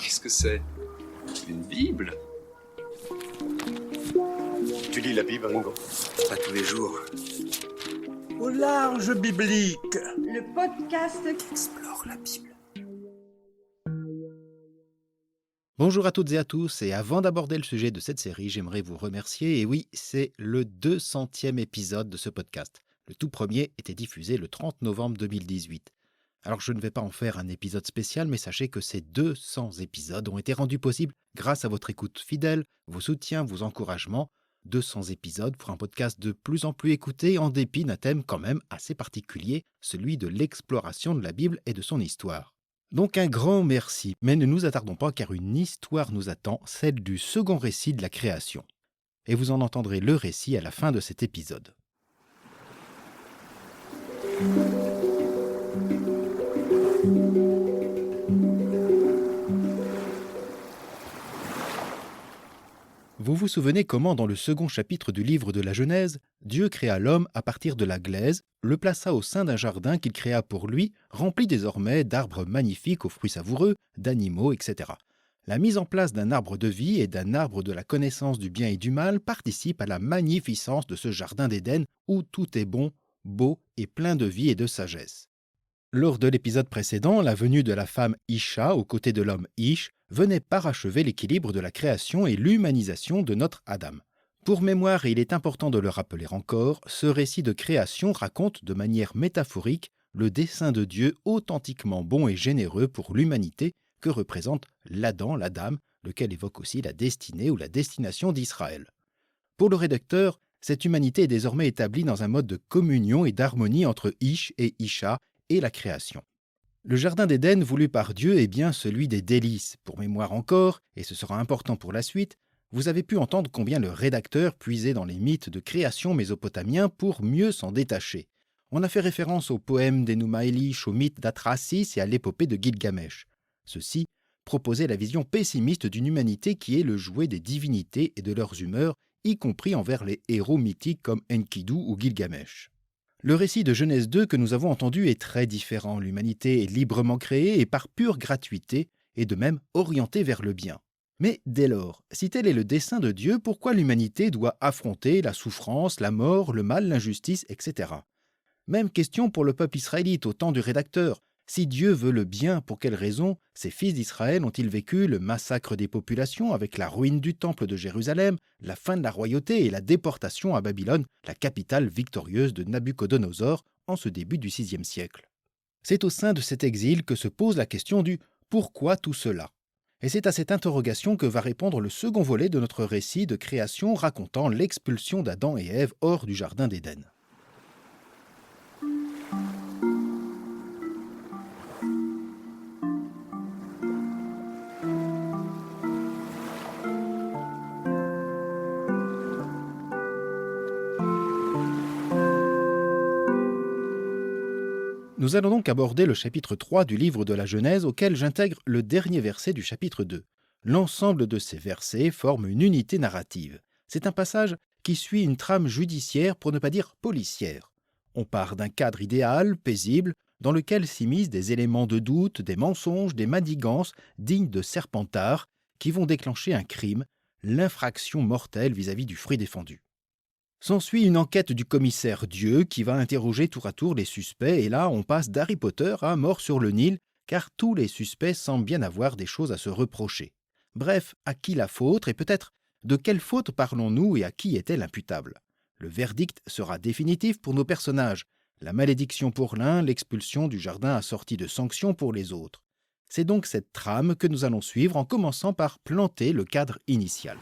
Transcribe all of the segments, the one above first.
Qu'est-ce que c'est? Une Bible? Tu lis la Bible, Ringo? Pas tous les jours. Au large biblique. Le podcast Explore la Bible. Bonjour à toutes et à tous, et avant d'aborder le sujet de cette série, j'aimerais vous remercier. Et oui, c'est le 200e épisode de ce podcast. Le tout premier était diffusé le 30 novembre 2018. Alors je ne vais pas en faire un épisode spécial, mais sachez que ces 200 épisodes ont été rendus possibles grâce à votre écoute fidèle, vos soutiens, vos encouragements. 200 épisodes pour un podcast de plus en plus écouté en dépit d'un thème quand même assez particulier, celui de l'exploration de la Bible et de son histoire. Donc un grand merci, mais ne nous attardons pas car une histoire nous attend, celle du second récit de la création. Et vous en entendrez le récit à la fin de cet épisode. Vous vous souvenez comment, dans le second chapitre du livre de la Genèse, Dieu créa l'homme à partir de la glaise, le plaça au sein d'un jardin qu'il créa pour lui, rempli désormais d'arbres magnifiques aux fruits savoureux, d'animaux, etc. La mise en place d'un arbre de vie et d'un arbre de la connaissance du bien et du mal participe à la magnificence de ce jardin d'Éden où tout est bon, beau et plein de vie et de sagesse. Lors de l'épisode précédent, la venue de la femme Isha aux côtés de l'homme Ish venait parachever l'équilibre de la création et l'humanisation de notre Adam. Pour mémoire, et il est important de le rappeler encore, ce récit de création raconte de manière métaphorique le dessein de Dieu authentiquement bon et généreux pour l'humanité que représente l'Adam, la dame, lequel évoque aussi la destinée ou la destination d'Israël. Pour le rédacteur, cette humanité est désormais établie dans un mode de communion et d'harmonie entre Ish et Isha et la création. Le jardin d'Éden voulu par Dieu est bien celui des délices. Pour mémoire encore, et ce sera important pour la suite, vous avez pu entendre combien le rédacteur puisait dans les mythes de création mésopotamiens pour mieux s'en détacher. On a fait référence au poème d'Enuma Elish, au mythe d'Atrasis et à l'épopée de Gilgamesh. Ceux-ci proposaient la vision pessimiste d'une humanité qui est le jouet des divinités et de leurs humeurs, y compris envers les héros mythiques comme Enkidu ou Gilgamesh. Le récit de Genèse 2 que nous avons entendu est très différent. L'humanité est librement créée et par pure gratuité, et de même orientée vers le bien. Mais dès lors, si tel est le dessein de Dieu, pourquoi l'humanité doit affronter la souffrance, la mort, le mal, l'injustice, etc. Même question pour le peuple israélite au temps du rédacteur. Si Dieu veut le bien, pour quelles raisons ces fils d'Israël ont-ils vécu le massacre des populations avec la ruine du temple de Jérusalem, la fin de la royauté et la déportation à Babylone, la capitale victorieuse de Nabuchodonosor en ce début du VIe siècle? C'est au sein de cet exil que se pose la question du « pourquoi tout cela ?» Et c'est à cette interrogation que va répondre le second volet de notre récit de création racontant l'expulsion d'Adam et Ève hors du jardin d'Éden. Nous allons donc aborder le chapitre 3 du livre de la Genèse auquel j'intègre le dernier verset du chapitre 2. L'ensemble de ces versets forme une unité narrative. C'est un passage qui suit une trame judiciaire pour ne pas dire policière. On part d'un cadre idéal, paisible, dans lequel s'immiscent des éléments de doute, des mensonges, des manigances dignes de Serpentard qui vont déclencher un crime, l'infraction mortelle vis-à-vis du fruit défendu. S'ensuit une enquête du commissaire Dieu qui va interroger tour à tour les suspects et là on passe d'Harry Potter à Mort sur le Nil car tous les suspects semblent bien avoir des choses à se reprocher. Bref, à qui la faute et peut-être de quelle faute parlons-nous et à qui est-elle imputable? Le verdict sera définitif pour nos personnages, la malédiction pour l'un, l'expulsion du jardin assortie de sanctions pour les autres. C'est donc cette trame que nous allons suivre en commençant par planter le cadre initial.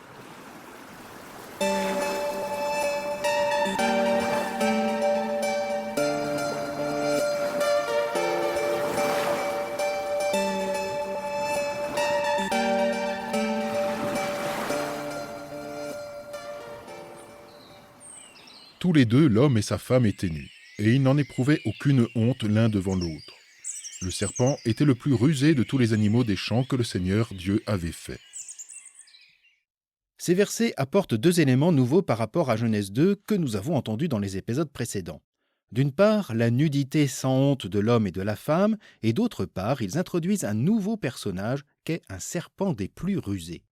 Tous les deux, l'homme et sa femme étaient nus, et ils n'en éprouvaient aucune honte l'un devant l'autre. Le serpent était le plus rusé de tous les animaux des champs que le Seigneur Dieu avait faits. Ces versets apportent deux éléments nouveaux par rapport à Genèse 2 que nous avons entendus dans les épisodes précédents. D'une part, la nudité sans honte de l'homme et de la femme, et d'autre part, ils introduisent un nouveau personnage qu'est un serpent des plus rusés.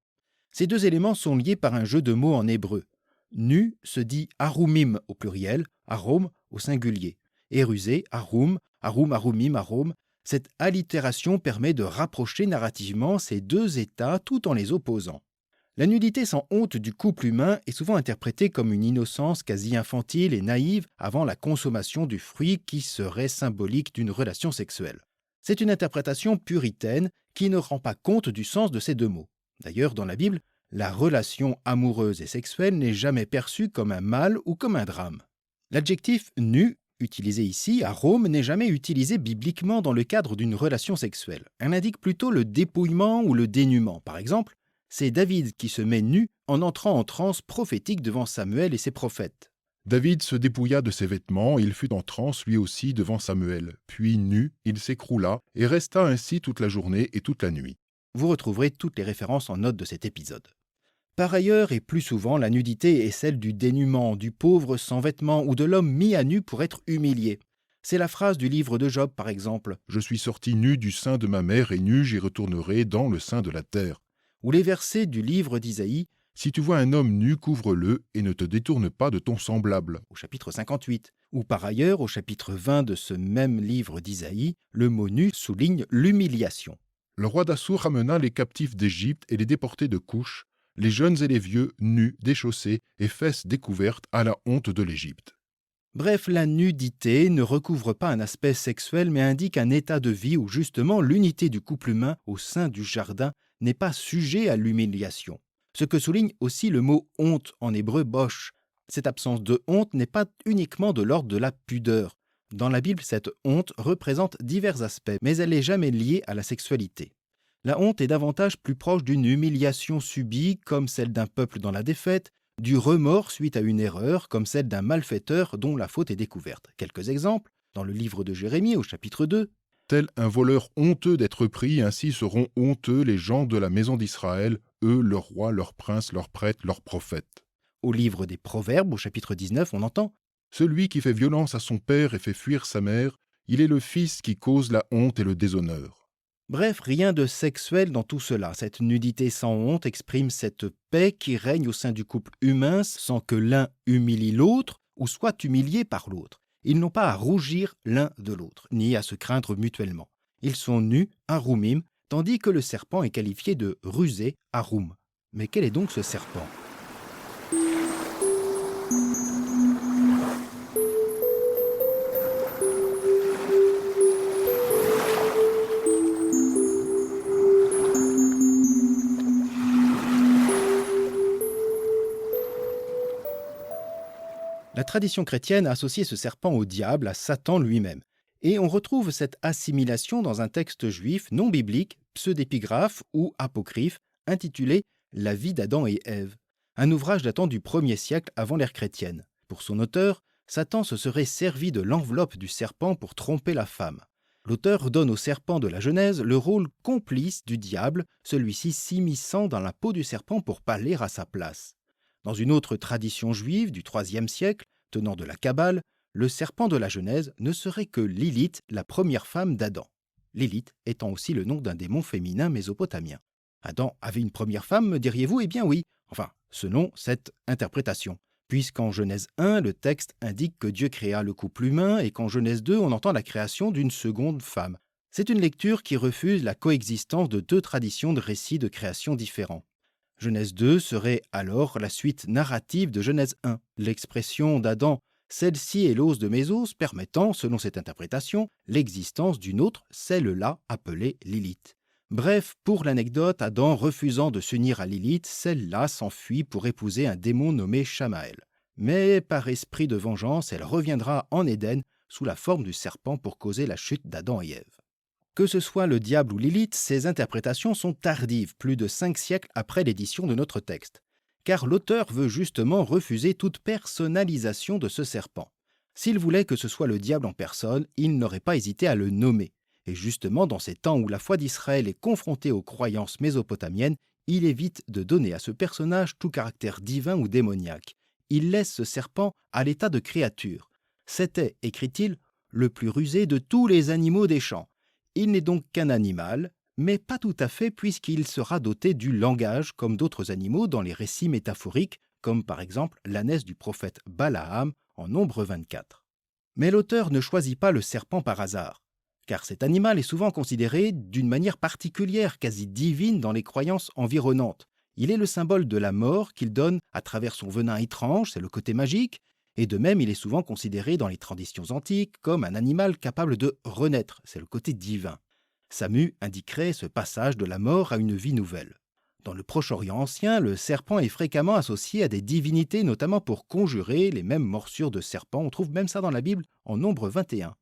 Ces deux éléments sont liés par un jeu de mots en hébreu. Nu se dit arumim au pluriel, arom au singulier, et rusé, arum, arumim, arom. Cette allitération permet de rapprocher narrativement ces deux états tout en les opposant. La nudité sans honte du couple humain est souvent interprétée comme une innocence quasi infantile et naïve avant la consommation du fruit qui serait symbolique d'une relation sexuelle. C'est une interprétation puritaine qui ne rend pas compte du sens de ces deux mots. D'ailleurs, dans la Bible, la relation amoureuse et sexuelle n'est jamais perçue comme un mal ou comme un drame. L'adjectif « nu » utilisé ici, à Rome, n'est jamais utilisé bibliquement dans le cadre d'une relation sexuelle. Elle indique plutôt le dépouillement ou le dénuement. Par exemple, c'est David qui se met nu en entrant en transe prophétique devant Samuel et ses prophètes. David se dépouilla de ses vêtements et il fut en transe lui aussi devant Samuel. Puis, nu, il s'écroula et resta ainsi toute la journée et toute la nuit. Vous retrouverez toutes les références en note de cet épisode. Par ailleurs, et plus souvent, la nudité est celle du dénuement, du pauvre sans vêtements ou de l'homme mis à nu pour être humilié. C'est la phrase du livre de Job, par exemple. « Je suis sorti nu du sein de ma mère et nu j'y retournerai dans le sein de la terre. » Ou les versets du livre d'Isaïe, « Si tu vois un homme nu, couvre-le et ne te détourne pas de ton semblable. » au chapitre 58. Ou par ailleurs, au chapitre 20 de ce même livre d'Isaïe, le mot nu souligne l'humiliation. Le roi d'Assour ramena les captifs d'Égypte et les déportés de Couche, les jeunes et les vieux, nus, déchaussés et fesses découvertes à la honte de l'Égypte. Bref, la nudité ne recouvre pas un aspect sexuel mais indique un état de vie où justement l'unité du couple humain au sein du jardin n'est pas sujet à l'humiliation. Ce que souligne aussi le mot « honte » en hébreu « bosh ». Cette absence de honte n'est pas uniquement de l'ordre de la pudeur. Dans la Bible, cette honte représente divers aspects, mais elle n'est jamais liée à la sexualité. La honte est davantage plus proche d'une humiliation subie, comme celle d'un peuple dans la défaite, du remords suite à une erreur, comme celle d'un malfaiteur dont la faute est découverte. Quelques exemples, dans le livre de Jérémie au chapitre 2. Tel un voleur honteux d'être pris, ainsi seront honteux les gens de la maison d'Israël, eux, leurs rois, leurs princes, leurs prêtres, leurs prophètes. Au livre des Proverbes, au chapitre 19, on entend « Celui qui fait violence à son père et fait fuir sa mère, il est le fils qui cause la honte et le déshonneur. » Bref, rien de sexuel dans tout cela. Cette nudité sans honte exprime cette paix qui règne au sein du couple humain sans que l'un humilie l'autre ou soit humilié par l'autre. Ils n'ont pas à rougir l'un de l'autre, ni à se craindre mutuellement. Ils sont nus, arumim, tandis que le serpent est qualifié de rusé, arum. Mais quel est donc ce serpent ? La tradition chrétienne a associé ce serpent au diable, à Satan lui-même. Et on retrouve cette assimilation dans un texte juif non biblique, pseudépigraphe ou apocryphe, intitulé « La vie d'Adam et Ève », un ouvrage datant du 1er siècle avant l'ère chrétienne. Pour son auteur, Satan se serait servi de l'enveloppe du serpent pour tromper la femme. L'auteur donne au serpent de la Genèse le rôle complice du diable, celui-ci s'immisçant dans la peau du serpent pour parler à sa place. Dans une autre tradition juive du IIIe siècle, tenant de la Kabbale, le serpent de la Genèse ne serait que Lilith, la première femme d'Adam. Lilith étant aussi le nom d'un démon féminin mésopotamien. Adam avait une première femme, me diriez-vous ? Eh bien oui, enfin, selon cette interprétation. Puisqu'en Genèse 1, le texte indique que Dieu créa le couple humain et qu'en Genèse 2, on entend la création d'une seconde femme. C'est une lecture qui refuse la coexistence de deux traditions de récits de création différents. Genèse 2 serait alors la suite narrative de Genèse 1. L'expression d'Adam « celle-ci est l'os de mes os » permettant, selon cette interprétation, l'existence d'une autre, celle-là appelée Lilith. Bref, pour l'anecdote, Adam refusant de s'unir à Lilith, celle-là s'enfuit pour épouser un démon nommé Shamaël. Mais par esprit de vengeance, elle reviendra en Éden sous la forme du serpent pour causer la chute d'Adam et Ève. Que ce soit le diable ou Lilith, ces interprétations sont tardives, plus de 5 siècles après l'édition de notre texte. Car l'auteur veut justement refuser toute personnalisation de ce serpent. S'il voulait que ce soit le diable en personne, il n'aurait pas hésité à le nommer. Et justement, dans ces temps où la foi d'Israël est confrontée aux croyances mésopotamiennes, il évite de donner à ce personnage tout caractère divin ou démoniaque. Il laisse ce serpent à l'état de créature. C'était, écrit-il, le plus rusé de tous les animaux des champs. Il n'est donc qu'un animal, mais pas tout à fait puisqu'il sera doté du langage comme d'autres animaux dans les récits métaphoriques, comme par exemple l'ânesse du prophète Balaam en Nombre 24. Mais l'auteur ne choisit pas le serpent par hasard, car cet animal est souvent considéré d'une manière particulière, quasi divine dans les croyances environnantes. Il est le symbole de la mort qu'il donne à travers son venin étrange, c'est le côté magique, et de même il est souvent considéré dans les traditions antiques comme un animal capable de renaître, c'est le côté divin. Samu indiquerait ce passage de la mort à une vie nouvelle. Dans le Proche-Orient ancien, le serpent est fréquemment associé à des divinités, notamment pour conjurer les mêmes morsures de serpent. On trouve même ça dans la Bible en Nombre 21.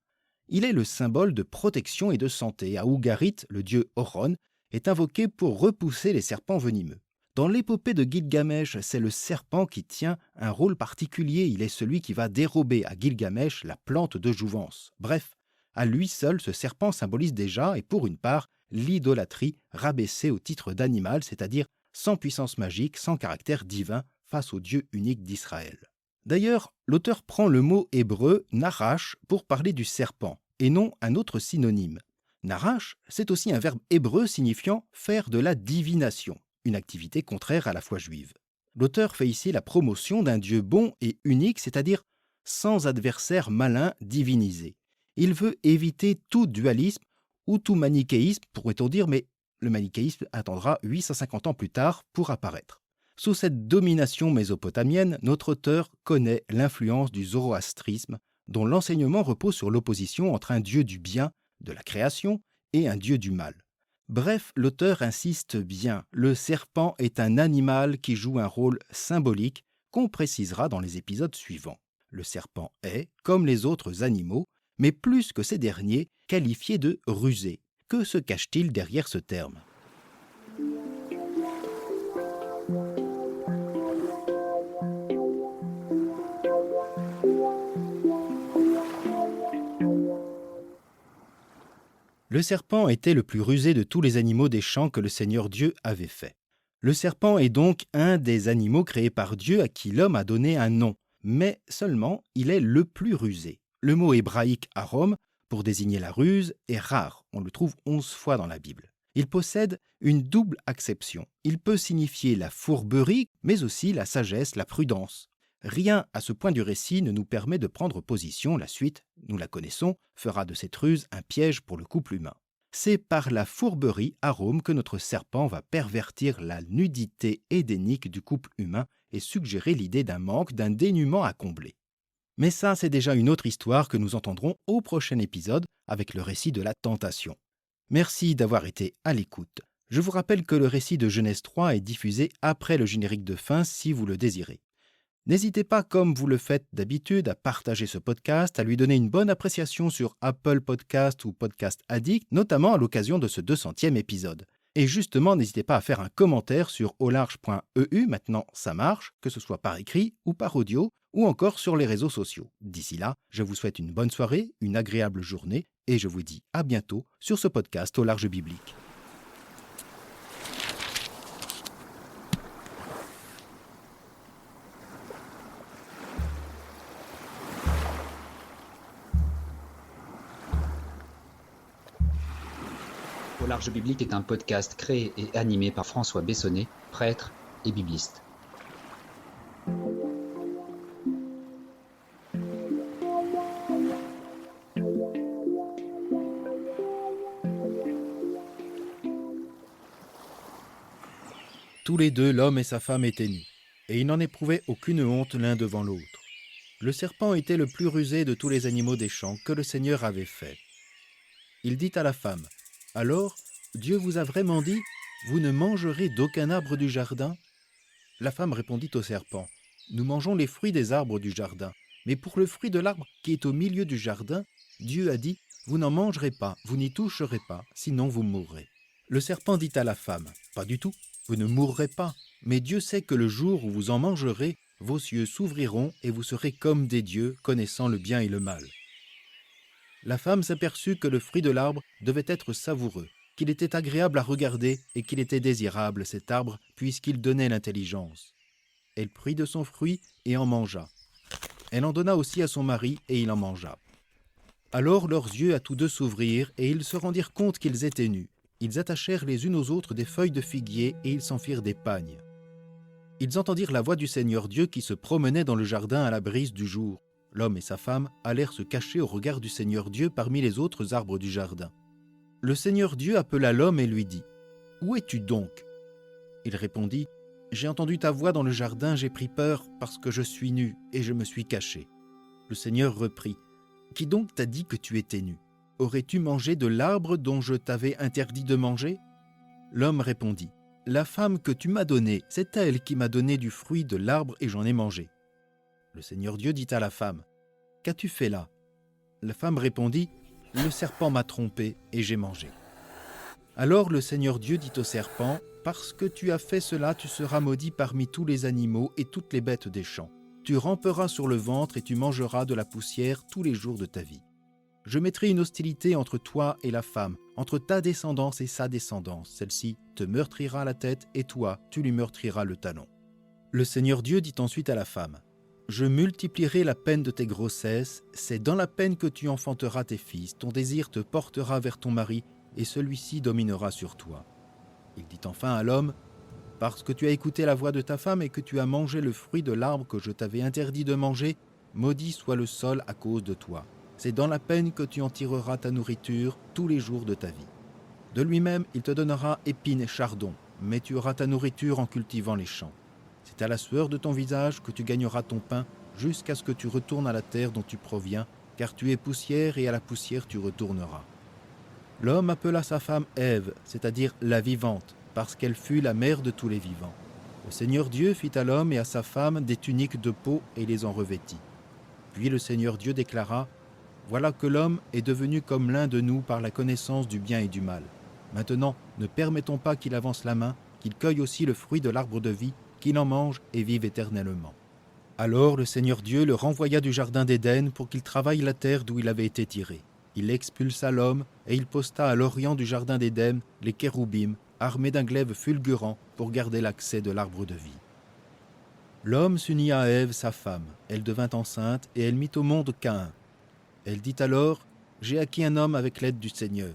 Il est le symbole de protection et de santé. À Ougarit, le dieu Horon est invoqué pour repousser les serpents venimeux. Dans l'épopée de Gilgamesh, c'est le serpent qui tient un rôle particulier. Il est celui qui va dérober à Gilgamesh la plante de jouvence. Bref, à lui seul, ce serpent symbolise déjà, et pour une part, l'idolâtrie rabaissée au titre d'animal, c'est-à-dire sans puissance magique, sans caractère divin, face au Dieu unique d'Israël. D'ailleurs, l'auteur prend le mot hébreu « narash » pour parler du serpent, et non un autre synonyme. Narash, c'est aussi un verbe hébreu signifiant « faire de la divination », une activité contraire à la foi juive. L'auteur fait ici la promotion d'un Dieu bon et unique, c'est-à-dire sans adversaire malin divinisé. Il veut éviter tout dualisme ou tout manichéisme, pourrait-on dire, mais le manichéisme attendra 850 ans plus tard pour apparaître. Sous cette domination mésopotamienne, notre auteur connaît l'influence du zoroastrisme, dont l'enseignement repose sur l'opposition entre un dieu du bien, de la création, et un dieu du mal. Bref, l'auteur insiste bien, le serpent est un animal qui joue un rôle symbolique qu'on précisera dans les épisodes suivants. Le serpent est, comme les autres animaux, mais plus que ces derniers, qualifiés de rusés. Que se cache-t-il derrière ce terme ? Le serpent était le plus rusé de tous les animaux des champs que le Seigneur Dieu avait fait. Le serpent est donc un des animaux créés par Dieu à qui l'homme a donné un nom, mais seulement il est le plus rusé. Le mot hébraïque « arom » pour désigner la ruse est rare, on le trouve 11 fois dans la Bible. Il possède une double acception. Il peut signifier la fourberie, mais aussi la sagesse, la prudence. Rien à ce point du récit ne nous permet de prendre position. La suite, nous la connaissons, fera de cette ruse un piège pour le couple humain. C'est par la fourberie arôme que notre serpent va pervertir la nudité édénique du couple humain et suggérer l'idée d'un manque, d'un dénuement à combler. Mais ça, c'est déjà une autre histoire que nous entendrons au prochain épisode avec le récit de la tentation. Merci d'avoir été à l'écoute. Je vous rappelle que le récit de Genèse 3 est diffusé après le générique de fin si vous le désirez. N'hésitez pas, comme vous le faites d'habitude, à partager ce podcast, à lui donner une bonne appréciation sur Apple Podcast ou Podcast Addict, notamment à l'occasion de ce 200e épisode. Et justement, n'hésitez pas à faire un commentaire sur aularge.eu, maintenant ça marche, que ce soit par écrit ou par audio, ou encore sur les réseaux sociaux. D'ici là, je vous souhaite une bonne soirée, une agréable journée, et je vous dis à bientôt sur ce podcast Au Large Biblique. Au Large Biblique est un podcast créé et animé par François Bessonnet, prêtre et bibliste. Tous les deux, l'homme et sa femme étaient nus, et ils n'en éprouvaient aucune honte l'un devant l'autre. Le serpent était le plus rusé de tous les animaux des champs que le Seigneur avait fait. Il dit à la femme, « Alors, Dieu vous a vraiment dit, vous ne mangerez d'aucun arbre du jardin ?» La femme répondit au serpent, « Nous mangeons les fruits des arbres du jardin, mais pour le fruit de l'arbre qui est au milieu du jardin, Dieu a dit, vous n'en mangerez pas, vous n'y toucherez pas, sinon vous mourrez. » Le serpent dit à la femme, « Pas du tout, vous ne mourrez pas, mais Dieu sait que le jour où vous en mangerez, vos yeux s'ouvriront et vous serez comme des dieux, connaissant le bien et le mal. » La femme s'aperçut que le fruit de l'arbre devait être savoureux, qu'il était agréable à regarder et qu'il était désirable, cet arbre, puisqu'il donnait l'intelligence. Elle prit de son fruit et en mangea. Elle en donna aussi à son mari, et il en mangea. Alors leurs yeux à tous deux s'ouvrirent, et ils se rendirent compte qu'ils étaient nus. Ils attachèrent les unes aux autres des feuilles de figuier, et ils s'en firent des pagnes. Ils entendirent la voix du Seigneur Dieu qui se promenait dans le jardin à la brise du jour. L'homme et sa femme allèrent se cacher au regard du Seigneur Dieu parmi les autres arbres du jardin. Le Seigneur Dieu appela l'homme et lui dit : « Où es-tu donc » Il répondit : « J'ai entendu ta voix dans le jardin, j'ai pris peur parce que je suis nu et je me suis caché. » Le Seigneur reprit : « Qui donc t'a dit que tu étais nu ? Aurais-tu mangé de l'arbre dont je t'avais interdit de manger ?» L'homme répondit : « La femme que tu m'as donnée, c'est elle qui m'a donné du fruit de l'arbre et j'en ai mangé. » Le Seigneur Dieu dit à la femme : « Qu'as-tu fait là ?» La femme répondit : « Le serpent m'a trompé et j'ai mangé. » Alors le Seigneur Dieu dit au serpent : « Parce que tu as fait cela, tu seras maudit parmi tous les animaux et toutes les bêtes des champs. Tu ramperas sur le ventre et tu mangeras de la poussière tous les jours de ta vie. Je mettrai une hostilité entre toi et la femme, entre ta descendance et sa descendance. Celle-ci te meurtrira la tête et toi, tu lui meurtriras le talon. » Le Seigneur Dieu dit ensuite à la femme : « Je multiplierai la peine de tes grossesses, c'est dans la peine que tu enfanteras tes fils. Ton désir te portera vers ton mari et celui-ci dominera sur toi. » Il dit enfin à l'homme : « Parce que tu as écouté la voix de ta femme et que tu as mangé le fruit de l'arbre que je t'avais interdit de manger, maudit soit le sol à cause de toi. C'est dans la peine que tu en tireras ta nourriture tous les jours de ta vie. De lui-même, il te donnera épines et chardons, mais tu auras ta nourriture en cultivant les champs. C'est à la sueur de ton visage que tu gagneras ton pain jusqu'à ce que tu retournes à la terre dont tu proviens, car tu es poussière et à la poussière tu retourneras. » L'homme appela sa femme Ève, c'est-à-dire la vivante, parce qu'elle fut la mère de tous les vivants. Le Seigneur Dieu fit à l'homme et à sa femme des tuniques de peau et les en revêtit. Puis le Seigneur Dieu déclara : « Voilà que l'homme est devenu comme l'un de nous par la connaissance du bien et du mal. Maintenant, ne permettons pas qu'il avance la main, qu'il cueille aussi le fruit de l'arbre de vie, qu'il en mange et vive éternellement. » Alors le Seigneur Dieu le renvoya du jardin d'Éden pour qu'il travaille la terre d'où il avait été tiré. Il expulsa l'homme et il posta à l'orient du jardin d'Éden les kéroubim, armés d'un glaive fulgurant pour garder l'accès de l'arbre de vie. L'homme s'unit à Ève, sa femme. Elle devint enceinte et elle mit au monde Caïn. Elle dit alors : « J'ai acquis un homme avec l'aide du Seigneur. »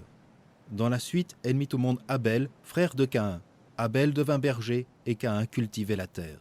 Dans la suite, elle mit au monde Abel, frère de Caïn. Abel devint berger et Caïn cultivait la terre.